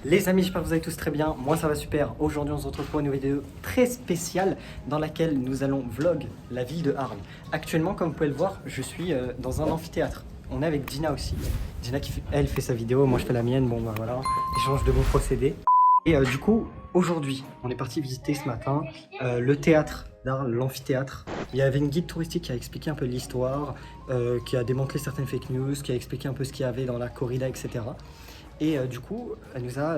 Les amis, j'espère que vous allez tous très bien. Moi, ça va super. Aujourd'hui, on se retrouve pour une vidéo très spéciale dans laquelle nous allons vlog la ville de Arles. Actuellement, comme vous pouvez le voir, je suis dans un amphithéâtre. On est avec Dina aussi. Dina qui elle fait sa vidéo, moi je fais la mienne. Bon, bah voilà, échange de bons procédés. Et du coup, aujourd'hui, on est parti visiter ce matin le théâtre d'Arles, l'amphithéâtre. Il y avait une guide touristique qui a expliqué un peu l'histoire, qui a démantelé certaines fake news, qui a expliqué un peu ce qu'il y avait dans la corrida, etc. Et du coup, elle nous a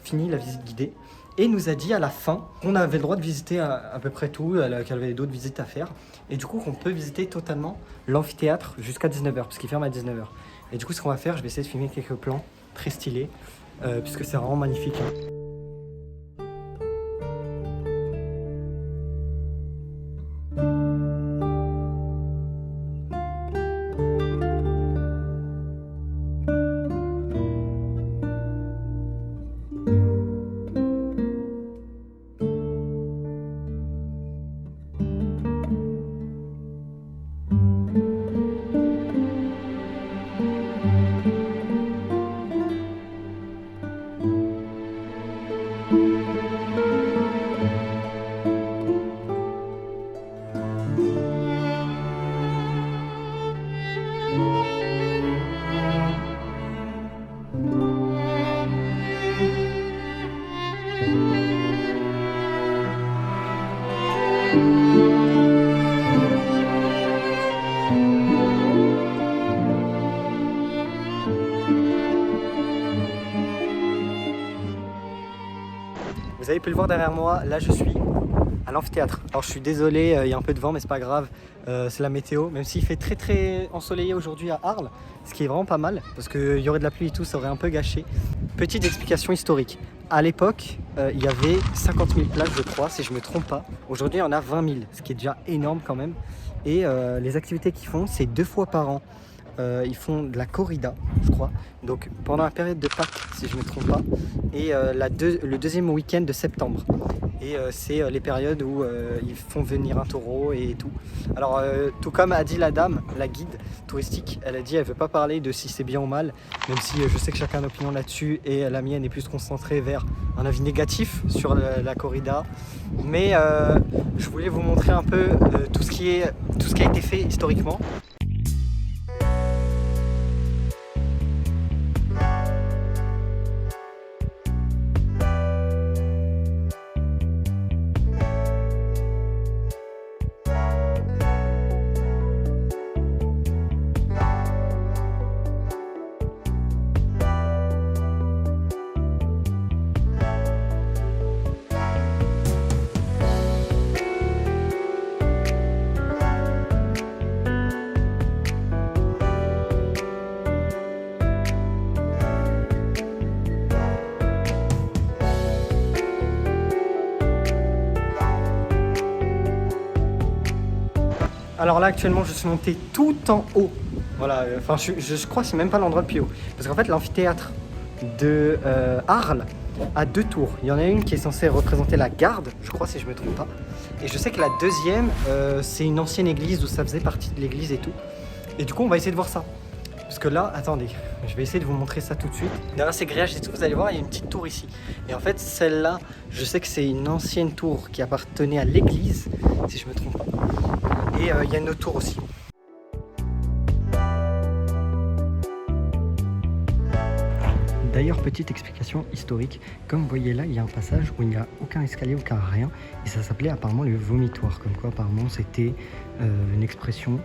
fini la visite guidée et nous a dit à la fin qu'on avait le droit de visiter à peu près tout, qu'elle avait d'autres visites à faire. Et du coup, qu'on peut visiter totalement l'amphithéâtre jusqu'à 19h, parce qu'il ferme à 19h. Et du coup, ce qu'on va faire, je vais essayer de filmer quelques plans très stylés, puisque c'est vraiment magnifique. Vous avez pu le voir derrière moi, là je suis à l'amphithéâtre. Alors je suis désolé, il y a un peu de vent mais c'est pas grave, c'est la météo. Même s'il fait très ensoleillé aujourd'hui à Arles, ce qui est vraiment pas mal, parce qu'il y aurait de la pluie et tout, ça aurait un peu gâché. Petite explication historique. À l'époque, il y avait 50 000 places je crois, si je me trompe pas. Aujourd'hui il y en a 20 000, ce qui est déjà énorme quand même. Et les activités qu'ils font, c'est 2 fois par an. Ils font de la corrida, je crois, donc pendant la période de Pâques, si je ne me trompe pas, et le deuxième week-end de septembre. Et c'est les périodes où ils font venir un taureau et tout. Alors, tout comme a dit la dame, la guide touristique, elle a dit elle veut pas parler de si c'est bien ou mal, même si je sais que chacun a une opinion là-dessus, et la mienne est plus concentrée vers un avis négatif sur la corrida. Mais je voulais vous montrer un peu tout ce qui a été fait historiquement. Alors là actuellement je suis monté tout en haut. Voilà, enfin je crois que c'est même pas l'endroit le plus haut. Parce qu'en fait l'amphithéâtre de Arles a 2 tours. Il y en a une qui est censée représenter la garde, je crois si je me trompe pas. Et je sais que la deuxième c'est une ancienne église où ça faisait partie de l'église et tout. Et du coup on va essayer de voir ça. Parce que là, attendez, je vais essayer de vous montrer ça tout de suite. Derrière ces grillages et tout, vous allez voir, il y a une petite tour ici. Et en fait, celle-là, je sais que c'est une ancienne tour qui appartenait à l'église, si je me trompe pas. Et il y a une autre tour aussi. D'ailleurs, petite explication historique, comme vous voyez là, il y a un passage où il n'y a aucun escalier, aucun rien, et ça s'appelait apparemment le vomitoire, comme quoi apparemment c'était une expression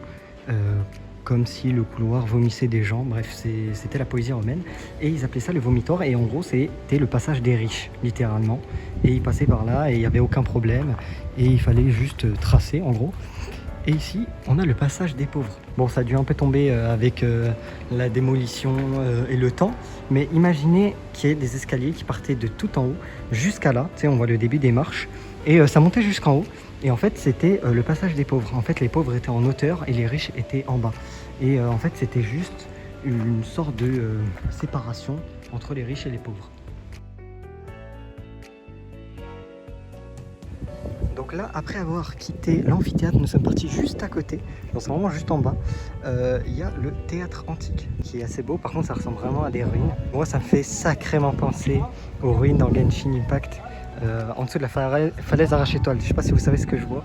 comme si le couloir vomissait des gens, bref, c'était la poésie romaine, et ils appelaient ça le vomitoire, et en gros c'était le passage des riches, littéralement, et ils passaient par là, et il n'y avait aucun problème, et il fallait juste tracer, en gros. Et ici, on a le passage des pauvres. Bon, ça a dû un peu tomber avec la démolition et le temps, mais imaginez qu'il y ait des escaliers qui partaient de tout en haut jusqu'à là. Tu sais, on voit le début des marches, et ça montait jusqu'en haut. Et en fait, c'était le passage des pauvres. En fait, les pauvres étaient en hauteur et les riches étaient en bas. Et en fait, c'était juste une sorte de séparation entre les riches et les pauvres. Donc Donc là, après avoir quitté l'amphithéâtre, nous sommes partis juste à côté, donc c'est vraiment juste en bas. Il y a le théâtre antique qui est assez beau. Par contre, ça ressemble vraiment à des ruines. Moi, ça me fait sacrément penser aux ruines dans Genshin Impact, en dessous de la falaise arrache-étoile. Je sais pas si vous savez ce que je vois.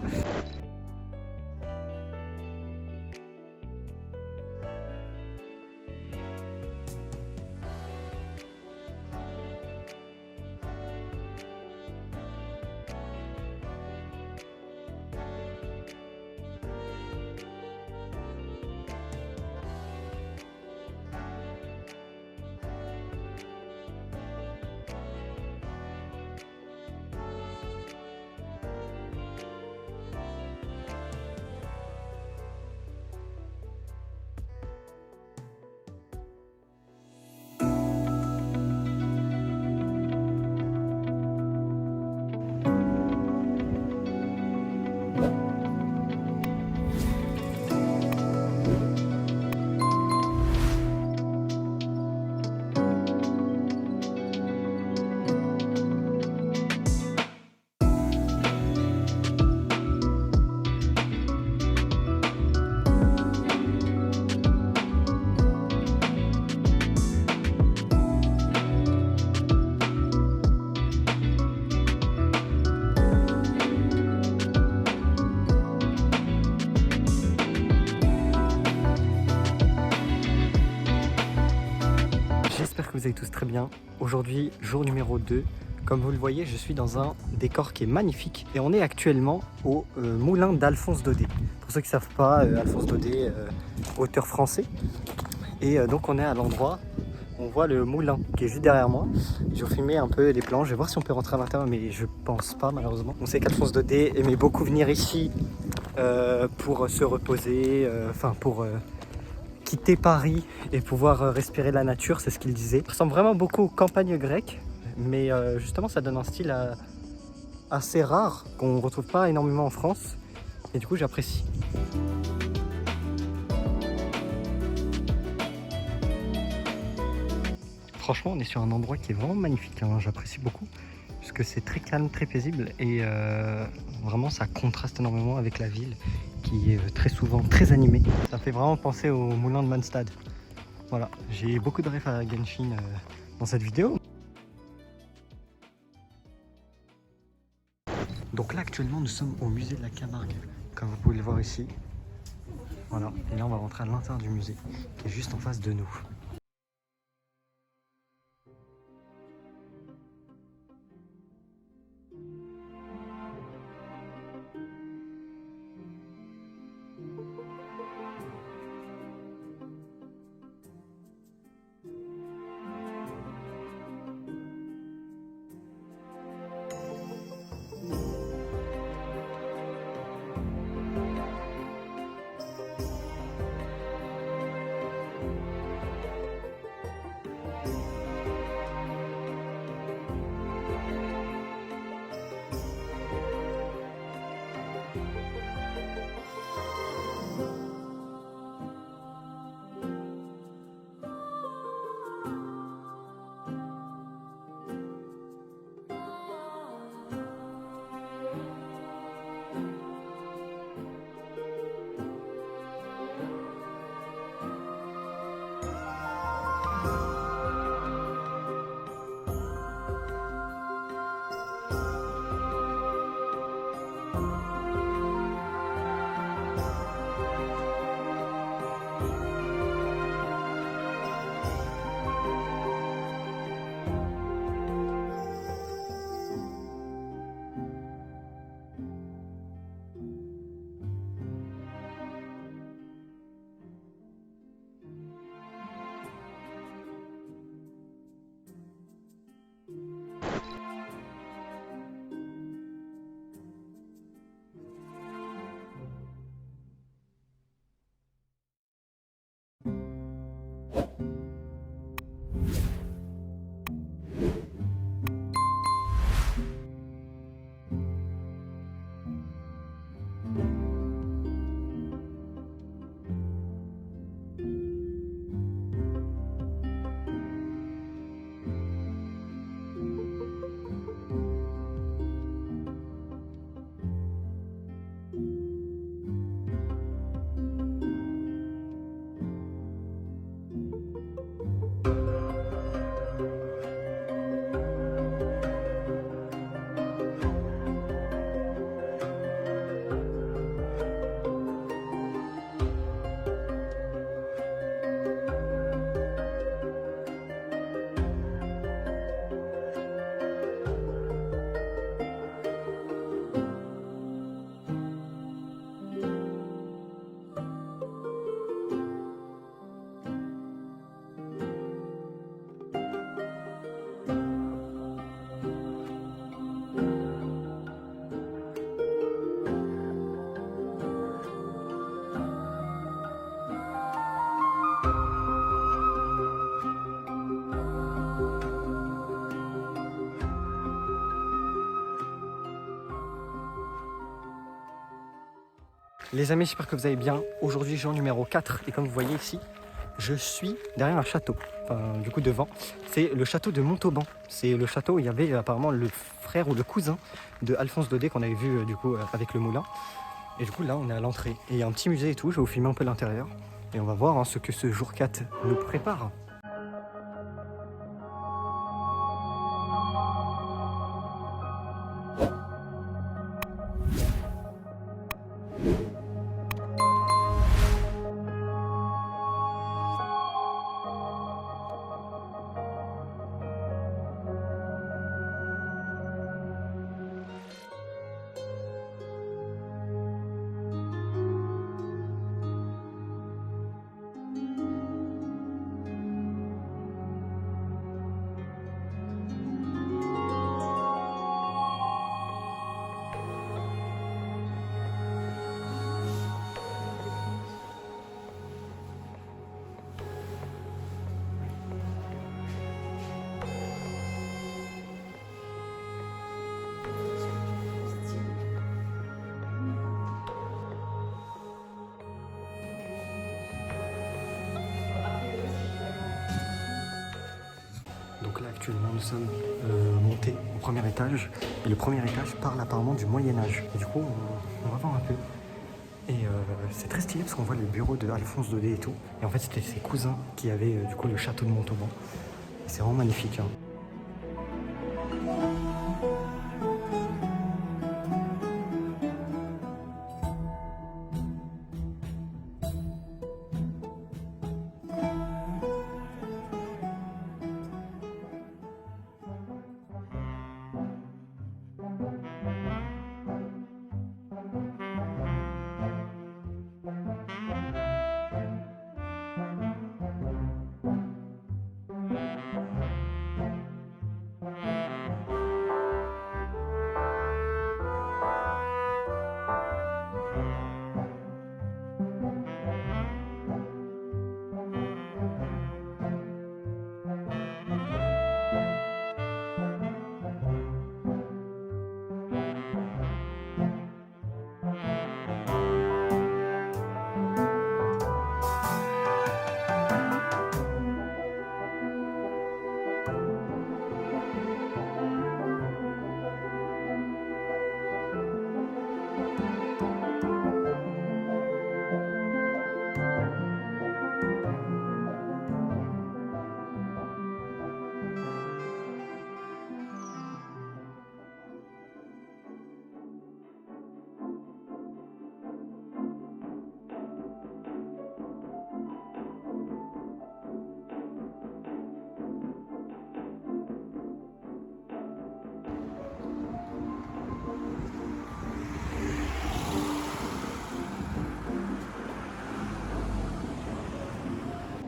J'espère que vous allez tous très bien. Aujourd'hui, jour numéro 2. Comme vous le voyez, je suis dans un décor qui est magnifique. Et on est actuellement au moulin d'Alphonse Daudet. Pour ceux qui ne savent pas, Alphonse Daudet, auteur français. Et donc on est à l'endroit, on voit le moulin qui est juste derrière moi. Je vais filmer un peu les plans, je vais voir si on peut rentrer à l'intérieur, mais je pense pas malheureusement. On sait qu'Alphonse Daudet aimait beaucoup venir ici pour se reposer, pour quitter Paris et pouvoir respirer la nature, c'est ce qu'il disait. Ça ressemble vraiment beaucoup aux campagnes grecques, mais justement ça donne un style assez rare qu'on ne retrouve pas énormément en France, et du coup j'apprécie. Franchement, on est sur un endroit qui est vraiment magnifique, hein. J'apprécie beaucoup, parce que c'est très calme, très paisible, et vraiment ça contraste énormément avec la ville, qui est très souvent très animée. Ça fait vraiment penser au moulin de Mondstadt. Voilà, j'ai beaucoup de rêves à Genshin dans cette vidéo. Donc là, actuellement, nous sommes au musée de la Camargue, comme vous pouvez le voir ici. Voilà, et là, on va rentrer à l'intérieur du musée, qui est juste en face de nous. Les amis, j'espère que vous allez bien. Aujourd'hui, jour numéro 4 et comme vous voyez ici, je suis derrière un château. Enfin, du coup, devant. C'est le château de Montauban. C'est le château où il y avait apparemment le frère ou le cousin de Alphonse Daudet qu'on avait vu du coup avec le moulin. Et du coup, là, on est à l'entrée. Et il y a un petit musée et tout. Je vais vous filmer un peu l'intérieur. Et on va voir ce que ce jour 4 nous prépare. Donc là actuellement nous sommes montés au premier étage et le premier étage parle apparemment du Moyen-Âge. Et du coup on va voir un peu. Et c'est très stylé parce qu'on voit le bureau de Alphonse Daudet et tout. Et en fait c'était ses cousins qui avaient du coup le château de Montauban. C'est vraiment magnifique. Hein.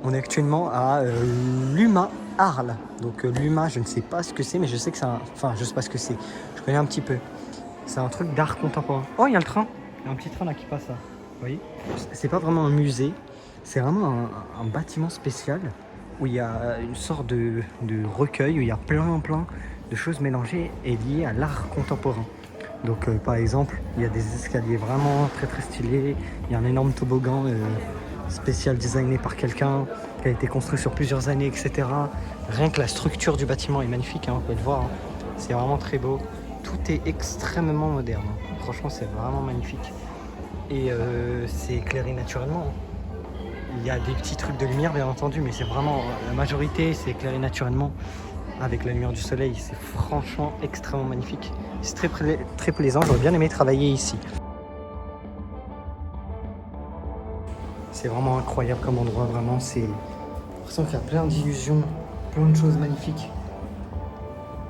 On est actuellement à l'UMA Arles. Donc l'UMA, je ne sais pas ce que c'est, mais je sais que c'est un... Enfin, je sais pas ce que c'est. Je connais un petit peu. C'est un truc d'art contemporain. Oh, il y a le train. Il y a un petit train là qui passe là. Vous voyez? C'est pas vraiment un musée. C'est vraiment un bâtiment spécial où il y a une sorte de recueil, où il y a plein de choses mélangées et liées à l'art contemporain. Donc par exemple, il y a des escaliers vraiment très stylés. Il y a un énorme toboggan spécial designé par quelqu'un qui a été construit sur plusieurs années, etc. Rien que la structure du bâtiment est magnifique, hein, vous pouvez le voir. Hein. C'est vraiment très beau. Tout est extrêmement moderne. Hein. Franchement, c'est vraiment magnifique. Et c'est éclairé naturellement. Hein. Il y a des petits trucs de lumière, bien entendu, mais c'est vraiment la majorité, c'est éclairé naturellement avec la lumière du soleil. C'est franchement extrêmement magnifique. C'est très plaisant. J'aurais bien aimé travailler ici. C'est vraiment incroyable comme endroit, vraiment. C'est l'impression qu'il y a plein d'illusions, plein de choses magnifiques.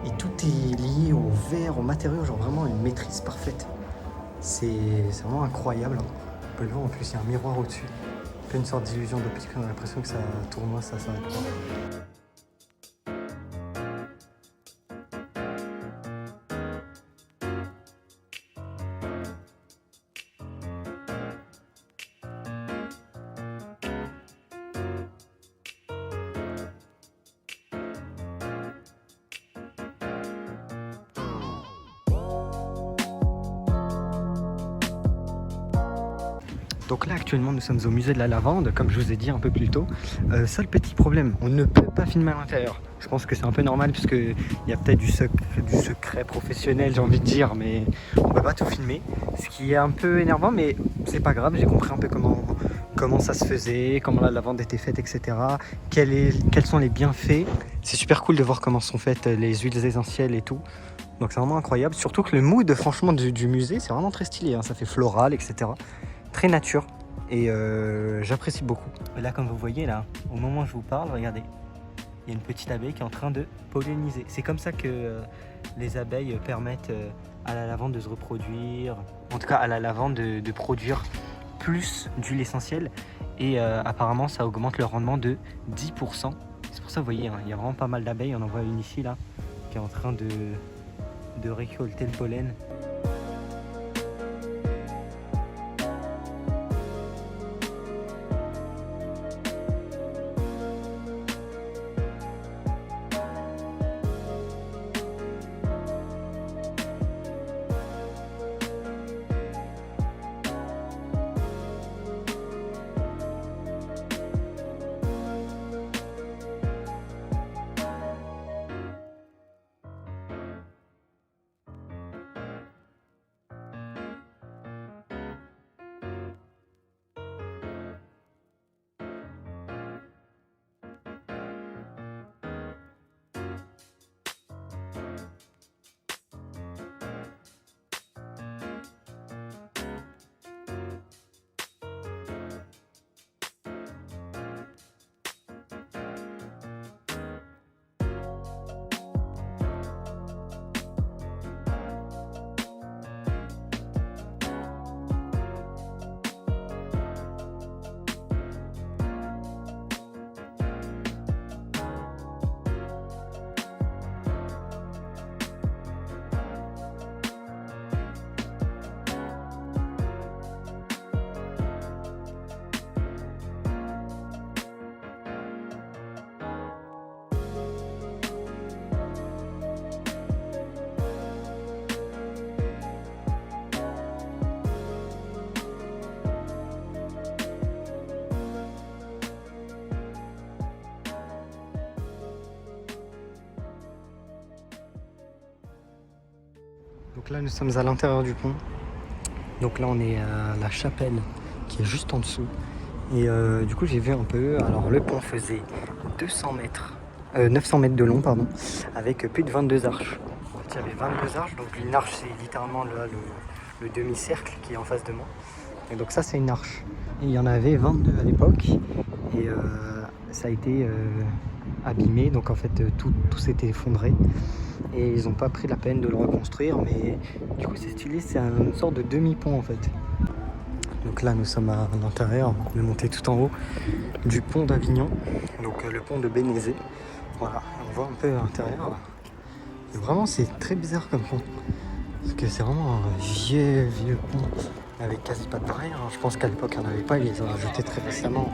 Et tout est lié au verre, aux matériaux, genre vraiment une maîtrise parfaite. C'est vraiment incroyable. Hein. Vous pouvez le voir, en plus il y a un miroir au-dessus. Un peu une sorte d'illusion d'optique, on a l'impression que ça tournoie, ça s'arrête pas. Donc là actuellement nous sommes au musée de la lavande, comme je vous ai dit un peu plus tôt. Seul petit problème, on ne peut pas filmer à l'intérieur. Je pense que c'est un peu normal puisque il y a peut-être du secret professionnel, j'ai envie de dire, mais on peut pas tout filmer. Ce qui est un peu énervant, mais c'est pas grave, j'ai compris un peu comment ça se faisait, comment la lavande était faite, etc. Quels sont les bienfaits. C'est super cool de voir comment sont faites les huiles essentielles et tout. Donc c'est vraiment incroyable, surtout que le mood franchement du musée c'est vraiment très stylé, hein. Ça fait floral, etc. Très nature et j'apprécie beaucoup. Et là comme vous voyez là, au moment où je vous parle, regardez, il y a une petite abeille qui est en train de polliniser. C'est comme ça que les abeilles permettent à la lavande de se reproduire, en tout cas à la lavande de produire plus d'huile essentielle et apparemment ça augmente le rendement de 10%. C'est pour ça vous voyez, hein, il y a vraiment pas mal d'abeilles, on en voit une ici là qui est en train de récolter le pollen. Donc là nous sommes à l'intérieur du pont. Donc là on est à la chapelle qui est juste en dessous. Et du coup j'ai vu un peu, alors le pont faisait 900 mètres de long pardon, avec plus de 22 arches. En fait il y avait 22 arches, donc une arche c'est littéralement là, le demi-cercle qui est en face de moi. Et donc ça c'est une arche. Et il y en avait 22 à l'époque et ça a été abîmé, donc en fait tout s'était effondré. Et ils n'ont pas pris la peine de le reconstruire, mais du coup c'est stylé, c'est une sorte de demi-pont en fait. Donc là nous sommes à l'intérieur, on est monté tout en haut du pont d'Avignon, donc le pont de Bénézet. Voilà, on voit un peu l'intérieur. Et vraiment c'est très bizarre comme pont, parce que c'est vraiment un vieux pont avec quasi pas de barrière. Je pense qu'à l'époque il n'y en avait pas, ils les ont rajoutés très récemment.